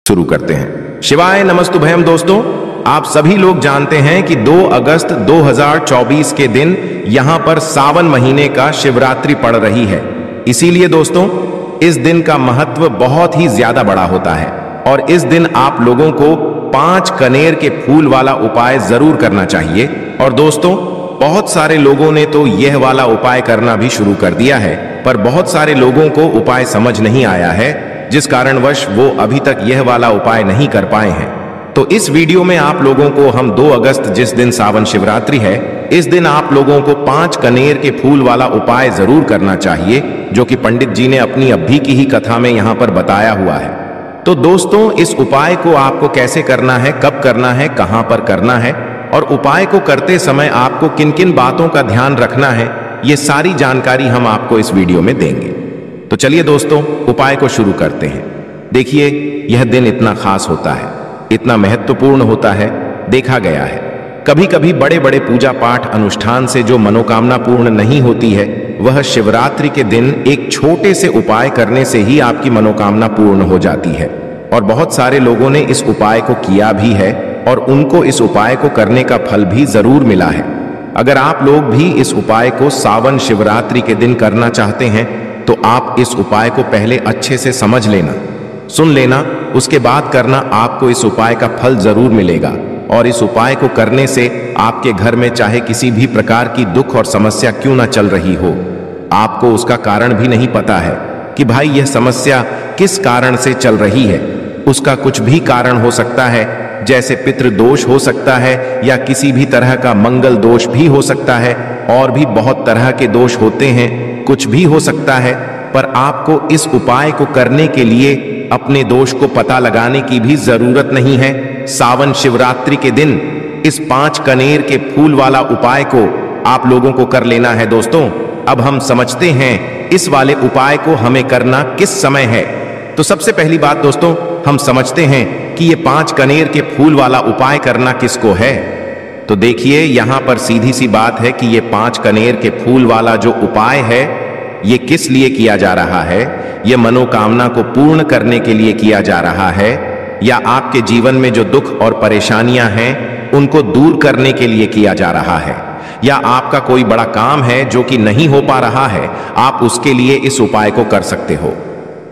शुरू करते हैं। शिवाय नमस्तुभयम। दोस्तों, आप सभी लोग जानते हैं कि 2 अगस्त 2024 के दिन यहां पर सावन महीने का शिवरात्रि पड़ रही है। इसीलिए दोस्तों, इस दिन का महत्व बहुत ही ज्यादा बड़ा होता है और इस दिन आप लोगों को 5 कनेर के फूल वाला उपाय जरूर करना चाहिए। और दोस्तों, बहुत सारे लोगों ने तो यह वाला उपाय करना भी शुरू कर दिया है, पर बहुत सारे लोगों को उपाय समझ नहीं आया है, जिस कारणवश वो अभी तक यह वाला उपाय नहीं कर पाए हैं। तो इस वीडियो में आप लोगों को हम 2 अगस्त जिस दिन सावन शिवरात्रि है, इस दिन आप लोगों को 5 कनेर के फूल वाला उपाय जरूर करना चाहिए, जो कि पंडित जी ने अपनी अभी की ही कथा में यहां पर बताया हुआ है। तो दोस्तों, इस उपाय को आपको कैसे करना है, कब करना है, कहां पर करना है और उपाय को करते समय आपको किन किन बातों का ध्यान रखना है, ये सारी जानकारी हम आपको इस वीडियो में देंगे। तो चलिए दोस्तों, उपाय को शुरू करते हैं। देखिए, यह दिन इतना खास होता है, इतना महत्वपूर्ण होता है। देखा गया है कभी कभी बड़े बड़े पूजा पाठ अनुष्ठान से जो मनोकामना पूर्ण नहीं होती है, वह शिवरात्रि के दिन एक छोटे से उपाय करने से ही आपकी मनोकामना पूर्ण हो जाती है। और बहुत सारे लोगों ने इस उपाय को किया भी है और उनको इस उपाय को करने का फल भी जरूर मिला है। अगर आप लोग भी इस उपाय को सावन शिवरात्रि के दिन करना चाहते हैं, तो आप इस उपाय को पहले अच्छे से समझ लेना, सुन लेना, उसके बाद करना। आपको इस उपाय का फल जरूर मिलेगा और इस उपाय को करने से आपके घर में चाहे किसी भी प्रकार की दुख और समस्या क्यों ना चल रही हो, आपको उसका कारण भी नहीं पता है कि भाई यह समस्या किस कारण से चल रही है। उसका कुछ भी कारण हो सकता है, जैसे पितृदोष हो सकता है या किसी भी तरह का मंगल दोष भी हो सकता है, और भी बहुत तरह के दोष होते हैं, कुछ भी हो सकता है। पर आपको इस उपाय को करने के लिए अपने दोष को पता लगाने की भी जरूरत नहीं है। सावन शिवरात्रि के दिन इस 5 कनेर के फूल वाला उपाय को आप लोगों को कर लेना है। दोस्तों, अब हम समझते हैं इस वाले उपाय को हमें करना किस समय है। तो सबसे पहली बात दोस्तों, हम समझते हैं कि ये 5 कनेर के फूल वाला उपाय करना किसको है। तो देखिए, यहां पर सीधी सी बात है कि ये 5 कनेर के फूल वाला जो उपाय है, ये किस लिए किया जा रहा है। ये मनोकामना को पूर्ण करने के लिए किया जा रहा है, या आपके जीवन में जो दुख और परेशानियां हैं उनको दूर करने के लिए किया जा रहा है, या आपका कोई बड़ा काम है जो कि नहीं हो पा रहा है, आप उसके लिए इस उपाय को कर सकते हो।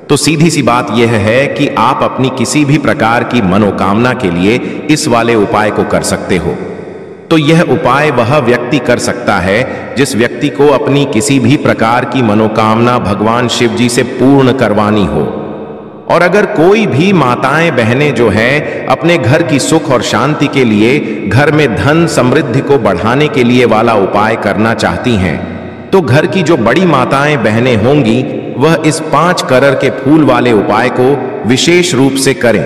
तो सीधी सी बात यह है कि आप अपनी किसी भी प्रकार की मनोकामना के लिए इस वाले उपाय को कर सकते हो। तो यह उपाय वह व्यक्ति कर सकता है जिस व्यक्ति को अपनी किसी भी प्रकार की मनोकामना भगवान शिव जी से पूर्ण करवानी हो। और अगर कोई भी माताएं बहनें जो है अपने घर की सुख और शांति के लिए, घर में धन समृद्धि को बढ़ाने के लिए वाला उपाय करना चाहती हैं, तो घर की जो बड़ी माताएं बहनें होंगी, वह इस 5 कनेर के फूल वाले उपाय को विशेष रूप से करें,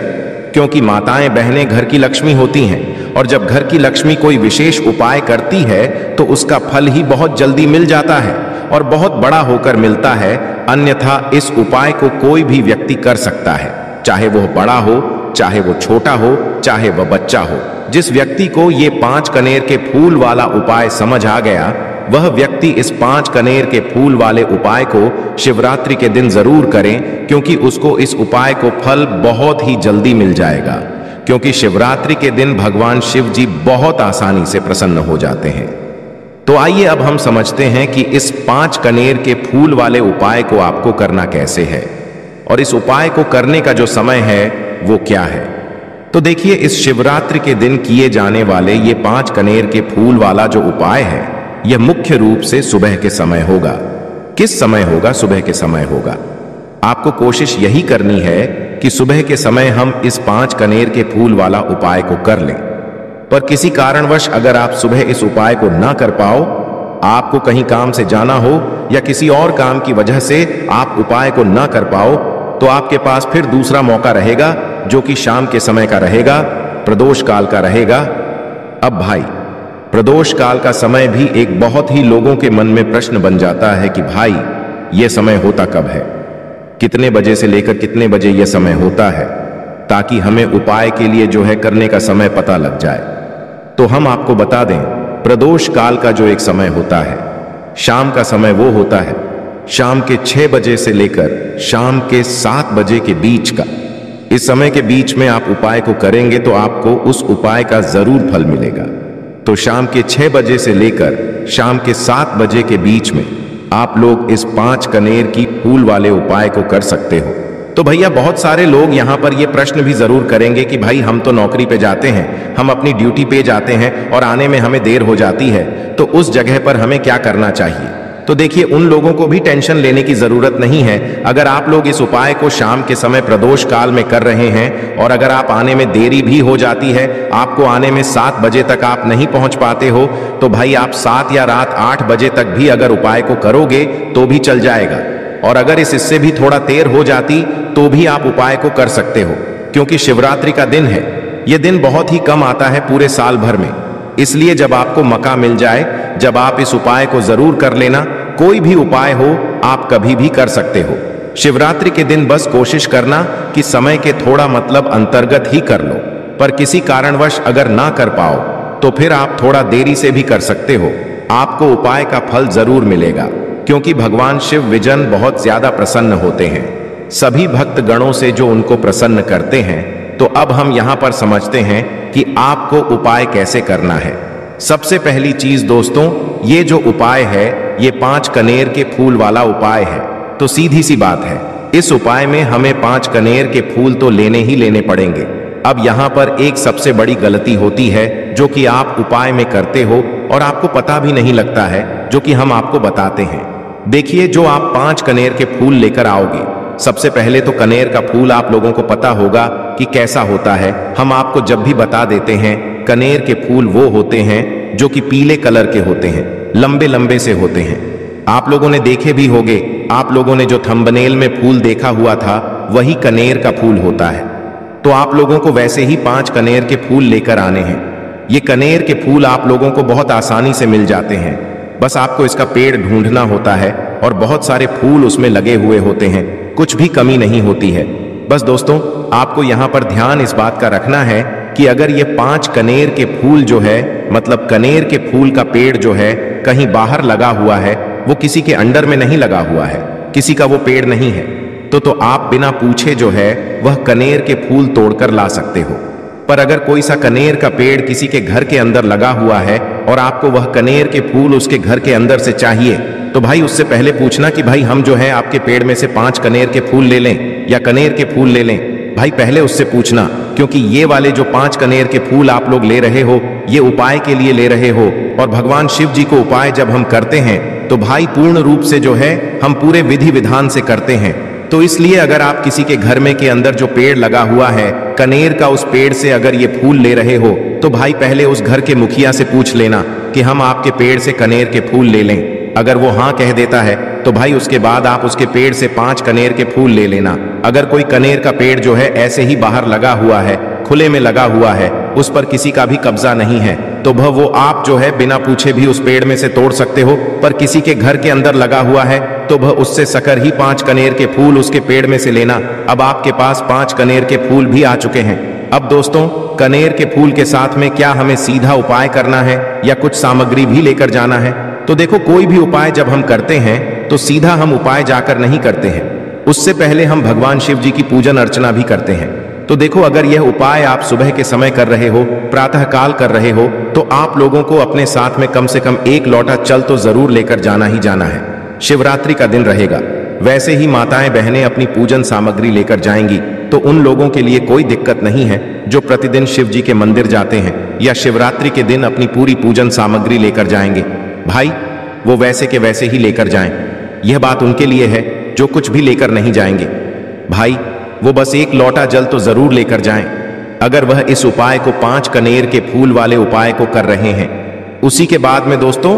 क्योंकि माताएं बहनें घर की लक्ष्मी होती हैं और जब घर की लक्ष्मी कोई विशेष उपाय करती है तो उसका फल ही बहुत जल्दी मिल जाता है और बहुत बड़ा होकर मिलता है। अन्यथा इस उपाय को कोई भी व्यक्ति कर सकता है, चाहे वह बड़ा हो, चाहे वो छोटा हो, चाहे वह बच्चा हो। जिस व्यक्ति को ये 5 कनेर के फूल वाला उपाय समझ आ गया, वह व्यक्ति इस 5 कनेर के फूल वाले उपाय को शिवरात्रि के दिन जरूर करें, क्योंकि उसको इस उपाय को फल बहुत ही जल्दी मिल जाएगा। क्योंकि शिवरात्रि के दिन भगवान शिव जी बहुत आसानी से प्रसन्न हो जाते हैं। तो आइए अब हम समझते हैं कि इस 5 कनेर के फूल वाले उपाय को आपको करना कैसे है और इस उपाय को करने का जो समय है वो क्या है। तो देखिए, इस शिवरात्रि के दिन किए जाने वाले ये 5 कनेर के फूल वाला जो उपाय है, यह मुख्य रूप से सुबह के समय होगा। किस समय होगा? सुबह के समय होगा। आपको कोशिश यही करनी है कि सुबह के समय हम इस 5 कनेर के फूल वाला उपाय को कर लें। पर किसी कारणवश अगर आप सुबह इस उपाय को ना कर पाओ, आपको कहीं काम से जाना हो या किसी और काम की वजह से आप उपाय को ना कर पाओ, तो आपके पास फिर दूसरा मौका रहेगा, जो कि शाम के समय का रहेगा, प्रदोष काल का रहेगा। अब भाई, प्रदोष काल का समय भी एक बहुत ही लोगों के मन में प्रश्न बन जाता है कि भाई यह समय होता कब है, कितने बजे से लेकर कितने बजे यह समय होता है, ताकि हमें उपाय के लिए जो है करने का समय पता लग जाए। तो हम आपको बता दें, प्रदोष काल का जो एक समय होता है, शाम का समय वो होता है शाम के 6 बजे से लेकर शाम के 7 बजे के बीच का। इस समय के बीच में आप उपाय को करेंगे तो आपको उस उपाय का जरूर फल मिलेगा। तो शाम के 6 बजे से लेकर शाम के 7 बजे के बीच में आप लोग इस 5 कनेर की फूल वाले उपाय को कर सकते हो। तो भैया बहुत सारे लोग यहाँ पर ये प्रश्न भी जरूर करेंगे कि भाई हम तो नौकरी पे जाते हैं, हम अपनी ड्यूटी पे जाते हैं और आने में हमें देर हो जाती है, तो उस जगह पर हमें क्या करना चाहिए। तो देखिए, उन लोगों को भी टेंशन लेने की जरूरत नहीं है। अगर आप लोग इस उपाय को शाम के समय प्रदोष काल में कर रहे हैं और अगर आप आने में देरी भी हो जाती है, आपको आने में 7 बजे तक आप नहीं पहुंच पाते हो, तो भाई आप 7 या रात 8 बजे तक भी अगर उपाय को करोगे तो भी चल जाएगा। और अगर इससे भी थोड़ा देर हो जाती तो भी आप उपाय को कर सकते हो, क्योंकि शिवरात्रि का दिन है। यह दिन बहुत ही कम आता है पूरे साल भर में, इसलिए जब आपको मौका मिल जाए, जब आप इस उपाय को जरूर कर लेना। कोई भी उपाय हो आप कभी भी कर सकते हो। शिवरात्रि के दिन बस कोशिश करना कि समय के थोड़ा मतलब अंतर्गत ही कर लो, पर किसी कारणवश अगर ना कर पाओ तो फिर आप थोड़ा देरी से भी कर सकते हो। आपको उपाय का फल जरूर मिलेगा, क्योंकि भगवान शिव विजन बहुत ज्यादा प्रसन्न होते हैं सभी भक्त गणों से जो उनको प्रसन्न करते हैं। तो अब हम यहाँ पर समझते हैं कि आपको उपाय कैसे करना है। सबसे पहली चीज दोस्तों, ये जो उपाय है ये 5 कनेर के फूल वाला उपाय है। तो सीधी सी बात है, इस उपाय में हमें 5 कनेर के फूल तो लेने ही लेने पड़ेंगे। अब यहाँ पर एक सबसे बड़ी गलती होती है जो कि आप उपाय में करते हो और आपको पता भी नहीं लगता है, जो कि हम आपको बताते हैं। देखिए, जो आप 5 कनेर के फूल लेकर आओगे, सबसे पहले तो कनेर का फूल आप लोगों को पता होगा कि कैसा होता है। हम आपको जब भी बता देते हैं, कनेर के फूल वो होते हैं जो कि पीले कलर के होते हैं, लंबे लंबे से होते हैं। आप लोगों ने देखे भी होंगे, आप लोगों ने जो थंबनेल में फूल देखा हुआ था वही कनेर का फूल होता है। तो आप लोगों को वैसे ही 5 कनेर के फूल लेकर आने हैं। ये कनेर के फूल आप लोगों को बहुत आसानी से मिल जाते हैं, बस आपको इसका पेड़ ढूंढना होता है और बहुत सारे फूल उसमें लगे हुए होते हैं, कुछ भी कमी नहीं होती है। बस दोस्तों, आपको यहाँ पर ध्यान इस बात का रखना है कि अगर ये 5 कनेर के फूल जो है, मतलब कनेर के फूल का पेड़ जो है कहीं बाहर लगा हुआ है, वो किसी के अंडर में नहीं लगा हुआ है, किसी का वो पेड़ नहीं है, तो आप बिना पूछे जो है वह कनेर के फूल तोड़कर ला सकते हो। पर अगर कोई सा कनेर का पेड़ किसी के घर के अंदर लगा हुआ है और आपको वह कनेर के फूल उसके घर के अंदर से चाहिए, तो भाई उससे पहले पूछना कि भाई हम जो है आपके पेड़ में से 5 कनेर के फूल ले लें या कनेर के फूल ले लें। भाई पहले उससे पूछना, क्योंकि ये वाले जो 5 कनेर के फूल आप लोग ले रहे हो, ये उपाय के लिए ले रहे हो। और भगवान शिव जी को उपाय जब हम करते हैं तो भाई पूर्ण रूप से जो है हम पूरे विधि विधान से करते हैं। तो इसलिए अगर आप किसी के घर में के अंदर जो पेड़ लगा हुआ है कनेर का, उस पेड़ से अगर ये फूल ले रहे हो, तो भाई पहले उस घर के मुखिया से पूछ लेना कि हम आपके पेड़ से कनेर के फूल ले लें। अगर वो हाँ कह देता है तो भाई उसके बाद आप उसके पेड़ से 5 कनेर के फूल ले लेना। अगर कोई कनेर का पेड़ जो है ऐसे ही बाहर लगा हुआ है, खुले में लगा हुआ है, उस पर किसी का भी कब्जा नहीं है, तो वो आप जो है बिना पूछे भी उस पेड़ में से तोड़ सकते हो। पर किसी के घर के अंदर लगा हुआ है तो उससे सकर ही 5 कनेर के फूल उसके पेड़ में से लेना। अब आपके पास 5 कनेर के फूल भी आ चुके हैं। अब दोस्तों, कनेर के फूल के साथ में क्या हमें सीधा उपाय करना है या कुछ सामग्री भी लेकर जाना है? तो देखो, कोई भी उपाय जब हम करते हैं तो सीधा हम उपाय जाकर नहीं करते हैं, उससे पहले हम भगवान शिव जी की पूजन अर्चना भी करते हैं। तो देखो, अगर यह उपाय आप सुबह के समय कर रहे हो, प्रातः काल कर रहे हो, तो आप लोगों को अपने साथ में कम से कम 1 लोटा जल तो जरूर लेकर जाना ही जाना है। शिवरात्रि का दिन रहेगा, वैसे ही माताएं बहनें अपनी पूजन सामग्री लेकर जाएंगी, तो उन लोगों के लिए कोई दिक्कत नहीं है जो प्रतिदिन शिव जी के मंदिर जाते हैं या शिवरात्रि के दिन अपनी पूरी पूजन सामग्री लेकर जाएंगे। भाई वो वैसे के वैसे ही लेकर जाएं। यह बात उनके लिए है जो कुछ भी लेकर नहीं जाएंगे। भाई वो बस 1 लोटा जल तो जरूर लेकर जाएं। अगर वह इस उपाय को 5 कनेर के फूल वाले उपाय को कर रहे हैं। उसी के बाद में दोस्तों,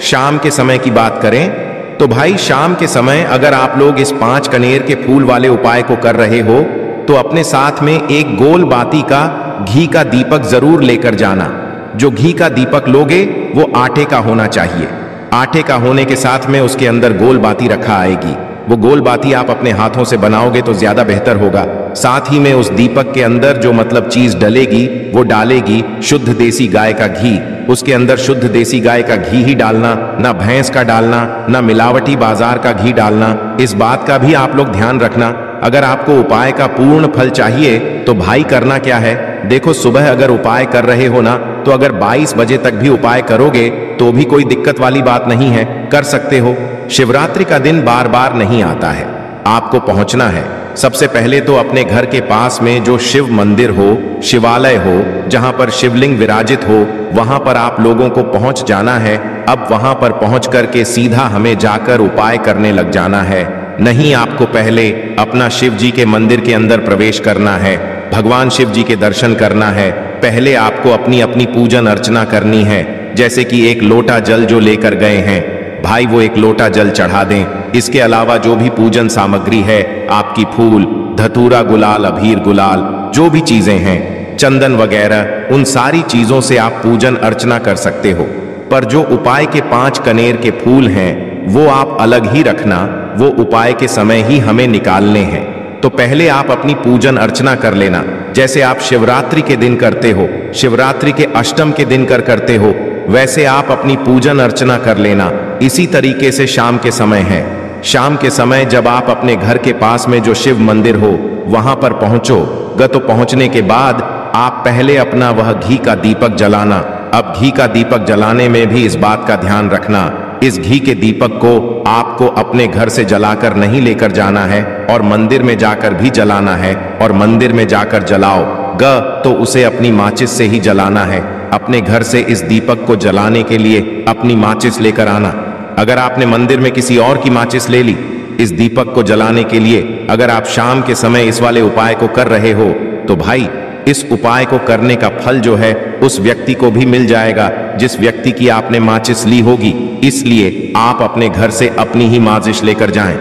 शाम के समय की बात करें तो भाई शाम के समय अगर आप लोग इस 5 कनेर के फूल वाले उपाय को कर रहे हो तो अपने साथ में एक गोल बाती का घी का दीपक जरूर लेकर जाना। जो घी का दीपक लोगे वो आटे का होना चाहिए। आटे का होने के साथ में उसके अंदर गोल बाती रखा आएगी। वो गोल बाती आप अपने हाथों से बनाओगे तो ज्यादा बेहतर होगा। साथ ही में उस दीपक के अंदर जो मतलब चीज डलेगी वो डालेगी शुद्ध देसी गाय का घी। उसके अंदर शुद्ध देसी गाय का घी ही डालना, ना भैंस का डालना, ना मिलावटी बाजार का घी डालना। इस बात का भी आप लोग ध्यान रखना अगर आपको उपाय का पूर्ण फल चाहिए तो भाई करना क्या है, देखो सुबह अगर उपाय कर रहे हो ना, तो अगर 22 बजे तक भी उपाय करोगे तो भी कोई दिक्कत वाली बात नहीं है, कर सकते हो। शिवरात्रि का दिन बार बार नहीं आता है, आपको पहुंचना है। सबसे पहले तो अपने घर के पास में जो शिव मंदिर हो, शिवालय हो, जहां पर शिवलिंग विराजित हो, वहां पर आप लोगों को पहुंच जाना है। अब वहां पर पहुंच करके सीधा हमें जाकर उपाय करने लग जाना है। नहीं, आपको पहले अपना शिव जी के मंदिर के अंदर प्रवेश करना है, भगवान शिव जी के दर्शन करना है। पहले आपको अपनी अपनी पूजन अर्चना करनी है। जैसे कि एक लोटा जल जो लेकर गए हैं भाई, वो एक लोटा जल चढ़ा दें। इसके अलावा जो भी पूजन सामग्री है आपकी, फूल, धतूरा, गुलाल, अबीर, गुलाल, जो भी चीजें हैं, चंदन वगैरह, उन सारी चीजों से आप पूजन अर्चना कर सकते हो। पर जो उपाय के 5 कनेर के फूल हैं वो आप अलग ही रखना, वो उपाय के समय ही हमें निकालने हैं। तो पहले आप अपनी पूजन अर्चना कर लेना, जैसे आप शिवरात्रि के दिन करते हो, शिवरात्रि के अष्टम के दिन करते हो, वैसे आप अपनी पूजन अर्चना कर लेना। इसी तरीके से शाम के समय है, शाम के समय जब आप अपने घर के पास में जो शिव मंदिर हो वहां पर पहुंचोगे तो पहुंचने के बाद आप पहले अपना वह घी का दीपक जलाना। अब घी का दीपक जलाने में भी इस बात का ध्यान रखना, इस घी के दीपक को आपको अपने घर से जलाकर नहीं लेकर जाना है और मंदिर में जाकर भी जलाना है। और मंदिर में जाकर जलाओगे तो उसे अपनी माचिस से ही जलाना है। अपने घर से इस दीपक को जलाने के लिए अपनी माचिस लेकर आना। अगर आपने मंदिर में किसी और की माचिस ले ली इस दीपक को जलाने के लिए, अगर आप शाम के समय इस वाले उपाय को कर रहे हो तो भाई इस उपाय को करने का फल जो है उस व्यक्ति को भी मिल जाएगा जिस व्यक्ति की आपने माचिस ली होगी। इसलिए आप अपने घर से अपनी ही माचिस लेकर जाएं।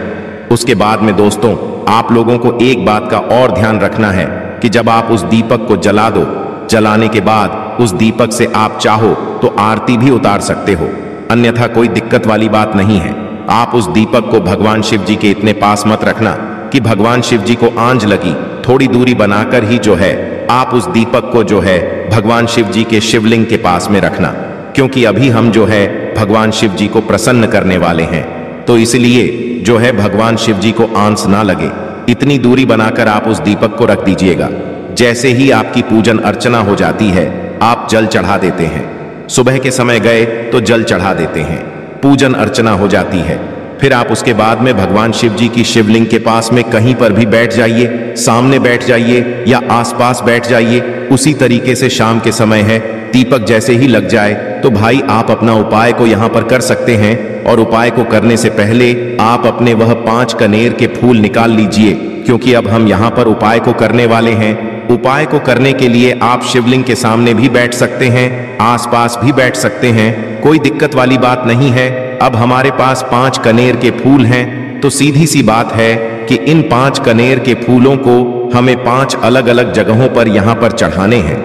उसके बाद में दोस्तों, आप लोगों को एक बात का और ध्यान रखना है कि जब आप उस दीपक को जला दो, जलाने के बाद उस दीपक से आप चाहो तो आरती भी उतार सकते हो, अन्यथा कोई दिक्कत वाली बात नहीं है। आप उस दीपक को भगवान शिव जी के इतने पास मत रखना कि भगवान शिव जी को आंच लगी, थोड़ी दूरी बनाकर ही जो है आप उस दीपक को जो है भगवान शिव जी के शिवलिंग के पास में रखना, क्योंकि अभी हम जो है भगवान शिव जी को प्रसन्न करने वाले हैं। तो इसलिए जो है भगवान शिव जी को आंच ना लगे, इतनी दूरी बनाकर आप उस दीपक को रख दीजिएगा। जैसे ही आपकी पूजन अर्चना हो जाती है आप जल चढ़ा देते हैं। सुबह के समय गए तो जल चढ़ा देते हैं, पूजन अर्चना हो जाती है। फिर आप उसके बाद में भगवान शिव जी की शिवलिंग के पास में कहीं पर भी बैठ जाइए, सामने बैठ जाइए या आसपास बैठ जाइए। उसी तरीके से शाम के समय है, दीपक जैसे ही लग जाए तो भाई आप अपना उपाय को यहाँ पर कर सकते हैं। और उपाय को करने से पहले आप अपने वह 5 कनेर के फूल निकाल लीजिए, क्योंकि अब हम यहाँ पर उपाय को करने वाले हैं। उपाय को करने के लिए आप शिवलिंग के सामने भी बैठ सकते हैं, आसपास भी बैठ सकते हैं, कोई दिक्कत वाली बात नहीं है। अब हमारे पास 5 कनेर के फूल हैं, तो सीधी सी बात है कि इन 5 कनेर के फूलों को हमें 5 अलग अलग जगहों पर यहाँ पर चढ़ाने हैं।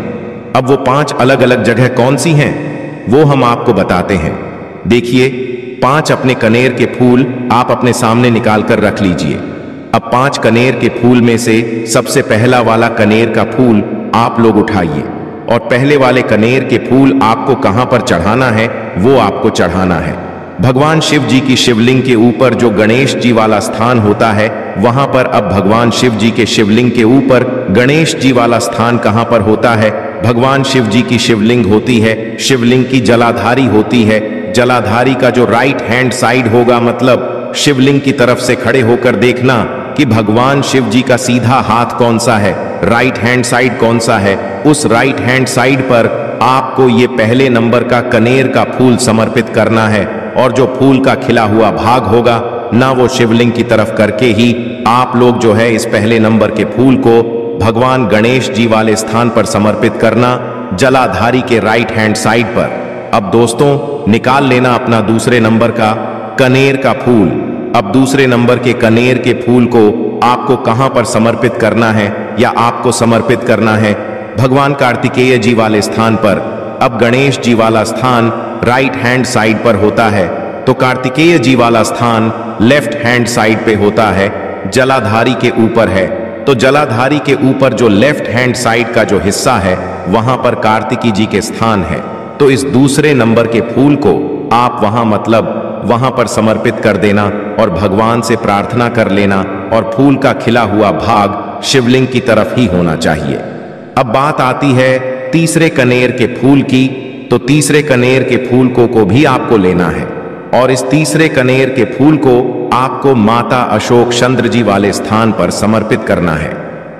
अब वो 5 अलग अलग जगह कौन सी हैं वो हम आपको बताते हैं। देखिए, 5 अपने कनेर के फूल आप अपने सामने निकाल कर रख लीजिए। अब 5 कनेर के फूल में से सबसे पहला वाला कनेर का फूल आप लोग उठाइए और पहले वाले कनेर के फूल आपको कहां पर चढ़ाना है वो आपको चढ़ाना है भगवान शिव जी की शिवलिंग के ऊपर। जो गणेश जी वाला स्थान होता है वहां पर अब भगवान शिव जी के शिवलिंग के ऊपर गणेश जी वाला स्थान कहां पर होता है? भगवान शिव जी की शिवलिंग होती है, शिवलिंग की जलाधारी होती है। जलाधारी का जो राइट हैंड साइड होगा, मतलब शिवलिंग की तरफ से खड़े होकर देखना कि भगवान शिव जी का सीधा हाथ कौन सा है, राइट हैंड साइड कौन सा है। उस राइट हैंड साइड पर आपको ये पहले नंबर का कनेर का फूल समर्पित करना है और जो फूल का खिला हुआ भाग होगा ना, वो शिवलिंग की तरफ करके ही आप लोग जो है इस पहले नंबर के फूल को भगवान गणेश जी वाले स्थान पर समर्पित करना, जलाधारी के राइट हैंड साइड पर। अब दोस्तों निकाल लेना अपना दूसरे नंबर का कनेर का फूल। अब दूसरे नंबर के कनेर के फूल को आपको कहां पर समर्पित करना है या आपको समर्पित करना है? भगवान कार्तिकेय जी वाले स्थान पर। अब गणेश जी वाला स्थान राइट हैंड साइड पर होता है, तो कार्तिकेय जी वाला स्थान लेफ्ट हैंड साइड पे होता है, जलाधारी के ऊपर है। तो जलाधारी के ऊपर जो लेफ्ट हैंड साइड का जो हिस्सा है वहां पर कार्तिकी जी के स्थान है। तो इस दूसरे नंबर के फूल को आप वहां मतलब वहां पर समर्पित कर देना और भगवान से प्रार्थना कर लेना और फूल का खिला हुआ भाग शिवलिंग की तरफ ही होना चाहिए। अब बात आती है तीसरे कनेर के फूल की। तो तीसरे कनेर के फूल को भी आपको लेना है और इस तीसरे कनेर के फूल को आपको माता अशोक चंद्र जी वाले स्थान पर समर्पित करना है।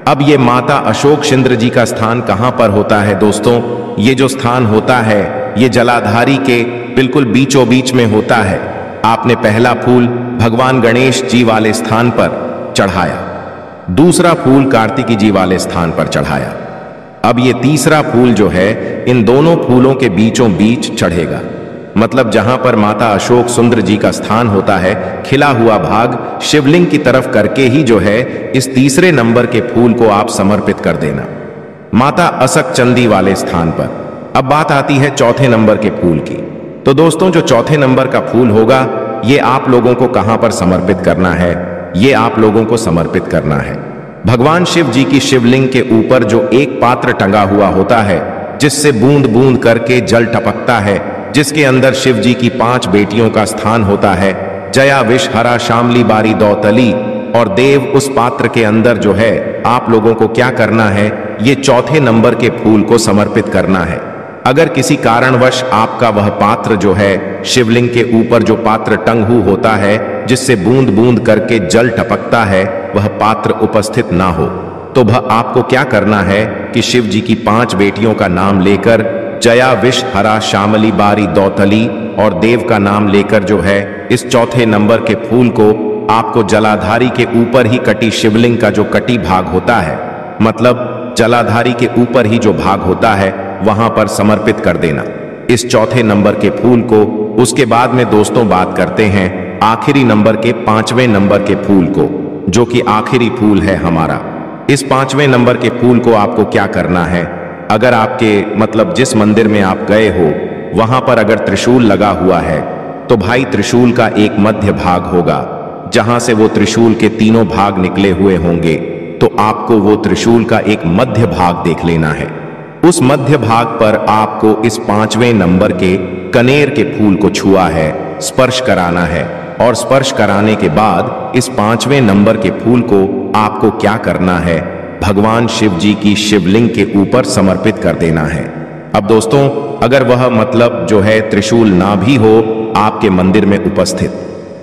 अब ये माता अशोक चंद्र जी का स्थान कहां पर होता है दोस्तों? ये जो स्थान होता है ये जलाधारी के बिल्कुल बीचों बीच में होता है। आपने पहला फूल भगवान गणेश जी वाले स्थान पर चढ़ाया, दूसरा फूल कार्तिकी जी वाले स्थान पर चढ़ाया। अब ये तीसरा फूल जो है इन दोनों फूलों के बीचों बीच चढ़ेगा, मतलब जहां पर माता अशोक सुंदर जी का स्थान होता है, खिला हुआ भाग शिवलिंग की तरफ करके ही जो है इस तीसरे नंबर के फूल को आप समर्पित कर देना माता असक चंदी वाले स्थान पर। अब बात आती है चौथे नंबर के फूल की। तो दोस्तों जो चौथे नंबर का फूल होगा ये आप लोगों को कहां पर समर्पित करना है? ये आप लोगों को समर्पित करना है भगवान शिव जी की शिवलिंग के ऊपर जो एक पात्र टंगा हुआ होता है जिससे बूंद बूंद करके जल टपकता है, जिसके अंदर शिव जी की 5 बेटियों का स्थान होता है, जया विष हरा शामली बारी दौतली और देव। उस पात्र के अंदर जो है आप लोगों को क्या करना है, ये चौथे नंबर के फूल को समर्पित करना है। अगर किसी कारणवश आपका वह पात्र जो है शिवलिंग के ऊपर जो पात्र टंगू होता है जिससे बूंद बूंद करके जल टपकता है वह पात्र उपस्थित ना हो, तो वह आपको क्या करना है कि शिव जी की 5 बेटियों का नाम लेकर जया विष हरा श्यामली बारी दौतली और देव का नाम लेकर जो है इस चौथे नंबर के फूल को आपको जलाधारी के ऊपर ही कटी शिवलिंग का जो कटी भाग होता है, मतलब जलाधारी के ऊपर ही जो भाग होता है वहां पर समर्पित कर देना इस चौथे नंबर के फूल को। उसके बाद में दोस्तों बात करते हैं आखिरी नंबर के 5वें नंबर के फूल को, जो कि आखिरी फूल है हमारा। इस 5वें नंबर के फूल को आपको क्या करना है, अगर आपके मतलब जिस मंदिर में आप गए हो वहां पर अगर त्रिशूल लगा हुआ है तो भाई त्रिशूल का एक मध्य भाग होगा जहां से वो त्रिशूल के तीनों भाग निकले हुए होंगे, तो आपको वो त्रिशूल का एक मध्य भाग देख लेना है। उस मध्य भाग पर आपको इस 5वें नंबर के कनेर के फूल को छुआ है, स्पर्श कराना है और स्पर्श कराने के बाद इस 5वें नंबर के फूल को आपको क्या करना है, भगवान शिव जी की शिवलिंग के ऊपर समर्पित कर देना है। अब दोस्तों अगर वह मतलब जो है त्रिशूल ना भी हो आपके मंदिर में उपस्थित,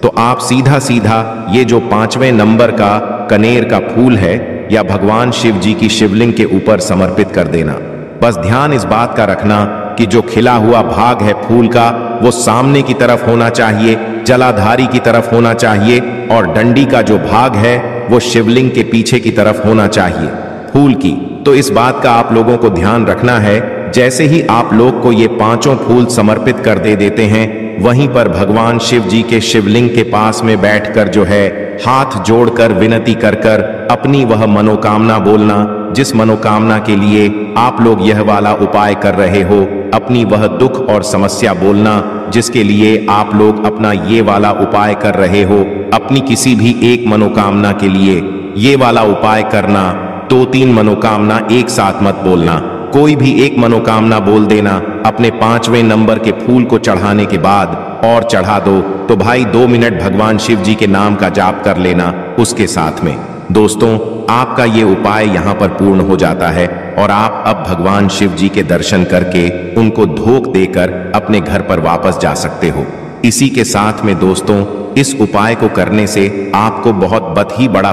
तो आप सीधा सीधा ये जो 5वें नंबर का कनेर का फूल है या भगवान शिव जी की शिवलिंग के ऊपर समर्पित कर देना। बस ध्यान इस बात का रखना कि जो खिला हुआ भाग है फूल का वो सामने की तरफ होना चाहिए, जलाधारी की तरफ होना चाहिए और डंडी का जो भाग है वो शिवलिंग के पीछे की तरफ होना चाहिए फूल की। तो इस बात का आप लोगों को ध्यान रखना है। जैसे ही आप लोग को ये 5 फूल समर्पित कर देते हैं, वहीं पर भगवान शिव जी के शिवलिंग के पास में बैठकर जो है हाथ जोड़कर विनती कर कर अपनी वह मनोकामना बोलना जिस मनोकामना के लिए आप लोग यह वाला उपाय कर रहे हो, अपनी वह दुख और समस्या बोलना जिसके लिए आप लोग अपना ये वाला उपाय कर रहे हो। अपनी किसी भी एक मनोकामना के लिए ये वाला उपाय करना, 2-3 मनोकामना एक साथ मत बोलना, कोई भी एक मनोकामना बोल देना। अपने 5वें नंबर के फूल को चढ़ाने के बाद और चढ़ा दो तो भाई 2 मिनट भगवान शिव जी के नाम का जाप कर लेना उसके साथ में। दोस्तों आपका ये उपाय यहाँ पर पूर्ण हो जाता है और आप अब भगवान शिव जी के दर्शन करके उनको धोख देकर अपने घर पर वापस जा सकते हो। इसी के साथ में दोस्तों इस उपाय को करने से आपको बहुत ही बड़ा